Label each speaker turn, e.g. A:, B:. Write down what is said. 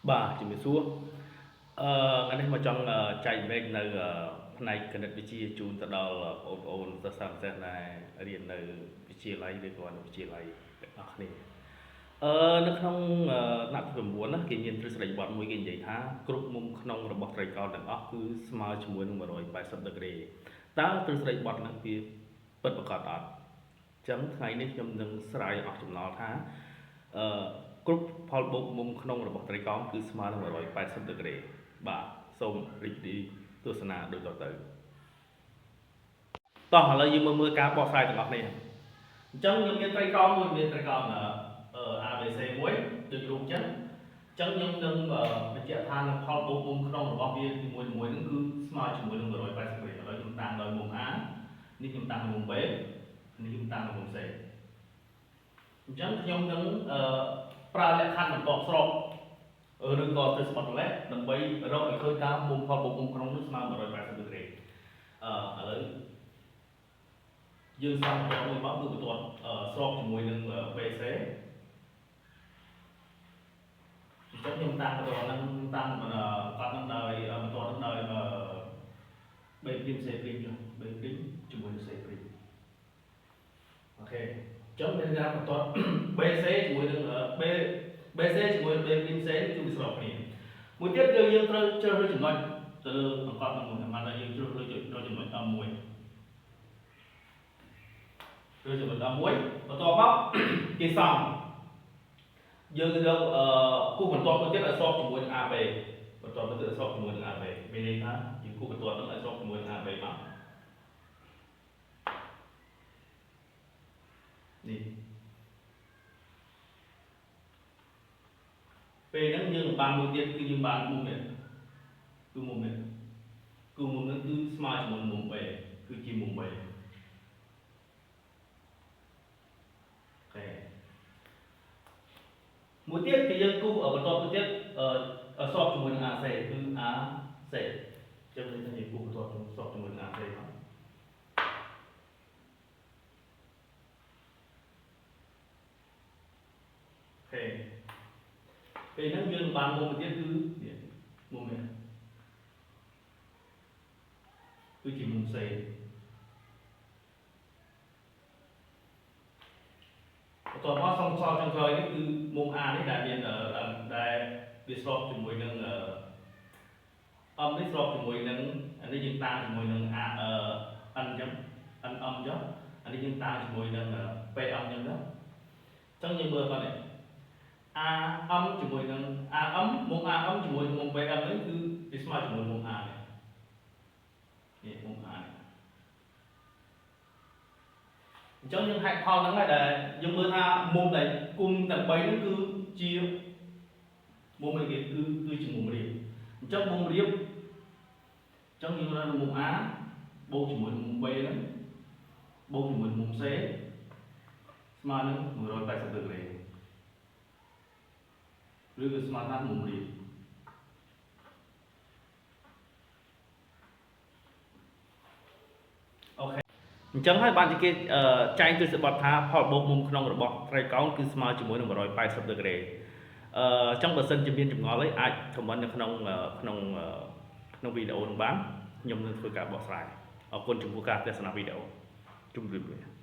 A: បាទជំរាបសួរថ្ងៃនេះមកចង់ចែករំលែកនៅផ្នែកគណិតវិទ្យាជូនទៅដល់បងប្អូនសិស្សានុសិស្សដែលរៀននៅវិទ្យាល័យឬក៏នៅវិទ្យាល័យទាំងអស់គ្នានៅក្នុងថ្នាក់ទី9ណាគេមានទ្រឹស្ដីបទមួយគេនិយាយថាគ្រប់មុំក្នុងរបស់ត្រីកោណទាំងអស់គឺស្មើជាមួយនឹង180ដឺក្រេតើទ្រឹស្ដីបទហ្នឹងវាពិតប្រាកដអត់អញ្ចឹងថ្ងៃនេះខ្ញុំនឹងស្រាយអស់ចម្ងល់ថាអឺ គ្រប់ផលបូកមុំក្នុងរបស់ត្រីកោណគឺស្មើនឹង180ដឺក្រេបាទសូមរីករាយទស្សនាដូចតទៅតោះឥឡូវយើងមើលការបកស្រាយទាំងអស់គ្នាអញ្ចឹងយើងមានត្រីកោណមួយមានត្រីកោណABC មួយដូចរូបអញ្ចឹងខ្ញុំនឹងបញ្ជាក់ថាផលបូកមុំក្នុងរបស់វាទី1ហ្នឹងគឺស្មើជាមួយនឹង180ដឺក្រេឥឡូវខ្ញុំតាំងដោយមុំ A នេះខ្ញុំតាំងមុំ B នេះខ្ញុំតាំងមុំ C អញ្ចឹងខ្ញុំនឹងប្រើលក្ខខណ្ឌបន្ទាប់ស្របឬក៏ទិសបត់ម្លេះដើម្បីរកឲ្យឃើញថាមុំផលបូកមុំក្នុងនោះស្មើ180ដឺក្រេឥឡូវយើងសាកបន្ទាត់មួយមកគឺបន្ទាត់ស្របជាមួយនឹង BC អញ្ចឹងខ្ញុំតាំងបន្ទាត់ហ្នឹងតាំងបាត់ហ្នឹងដោយបន្ទាត់ហ្នឹងដោយ B' C' ចុះ B' ជាមួយនឹង C' អូខេអញ្ចឹងមានការបន្ទាត់ BC ជាមួយនឹង BC ជាមួយនឹង B' C គឺវាស្របគ្នាមួយទៀតគឺយើងត្រូវជ្រើសរើសចំណុចទៅលើអង្កត់ហ្នឹងមួយបានតែយើងជ្រើសរើសចំណុច M1 ឬចំណុច M1 បន្ទាប់មកគេសំយើងរកគូបន្ទាត់មួយទៀតឲ្យស្របជាមួយនឹង AB បន្ទាត់មួយទៀតឲ្យស្របជាមួយនឹង AB មានន័យថាយើងគូបន្ទាត់ហ្នឹងឲ្យស្របជាមួយនឹង AB មកនេះពេលហ្នឹងយើងបានមួយទៀតគឺយើងបានមុំនេះគឺមុំនេះគឺមុំហ្នឹងគឺស្មើជាមួយមុំ B គឺជាមុំ B មួយទៀតគឺយើងគូបន្ទាប់មួយទៀតស្របជាមួយនឹង AC គឺ AC ចឹងនេះថាយើងគូបន្ទាប់ស្របជាមួយនឹង AC មកអូខេពេលហ្នឹងយើងបានមុំមួយទៀតគឺនេះមុំនេះគឺជាមុំ C បន្ទាប់មកសង្ខល់ចុងក្រោយនេះគឺមុំ A នេះដែលមានដែលវាស្របជាមួយនឹងនេះស្របជាមួយនឹងអានេះយើងតាំងជាមួយនឹង N អញ្ចឹង NM អញ្ចឹងអានេះយើងតាំងជាមួយនឹង PM អញ្ចឹងទៅអញ្ចឹងយើងមើលគាត់នេះ AM ជាមួយនឹង AM មុំ AM ជាមួយនឹងមុំ PM នេះគឺវាស្មើជាមួយមុំ A នេះមុំ A នេះអញ្ចឹងយើងហេតុផលហ្នឹងហើយដែលយើងមើលថាមុំដែលគុំទាំង3ហ្នឹងគឺជាមុំអីគេគឺជាមុំរៀបអញ្ចឹងមុំរៀបអញ្ចឹងយើងរកមុំ A បូកជាមួយមុំ B ហ្នឹងបូកជាមួយមុំ C ស្មើនឹង180ដឺក្រេឬក៏ស្មើថាមុំរៀបអូខេអញ្ចឹងហើយបានជាគេចែងទិសបត់ថាផលបូកមុំក្នុងរបស់ត្រីកោណគឺស្មើជាមួយនឹង180ដឺក្រេអញ្ចឹងបើសិនជាមានចម្ងល់អីអាចខមមិននៅក្នុងវីដេអូនឹងបានខ្ញុំនឹងធ្វើការបកស្រាយអរគុណចំពោះការទស្សនាវីដេអូជម្រាបលា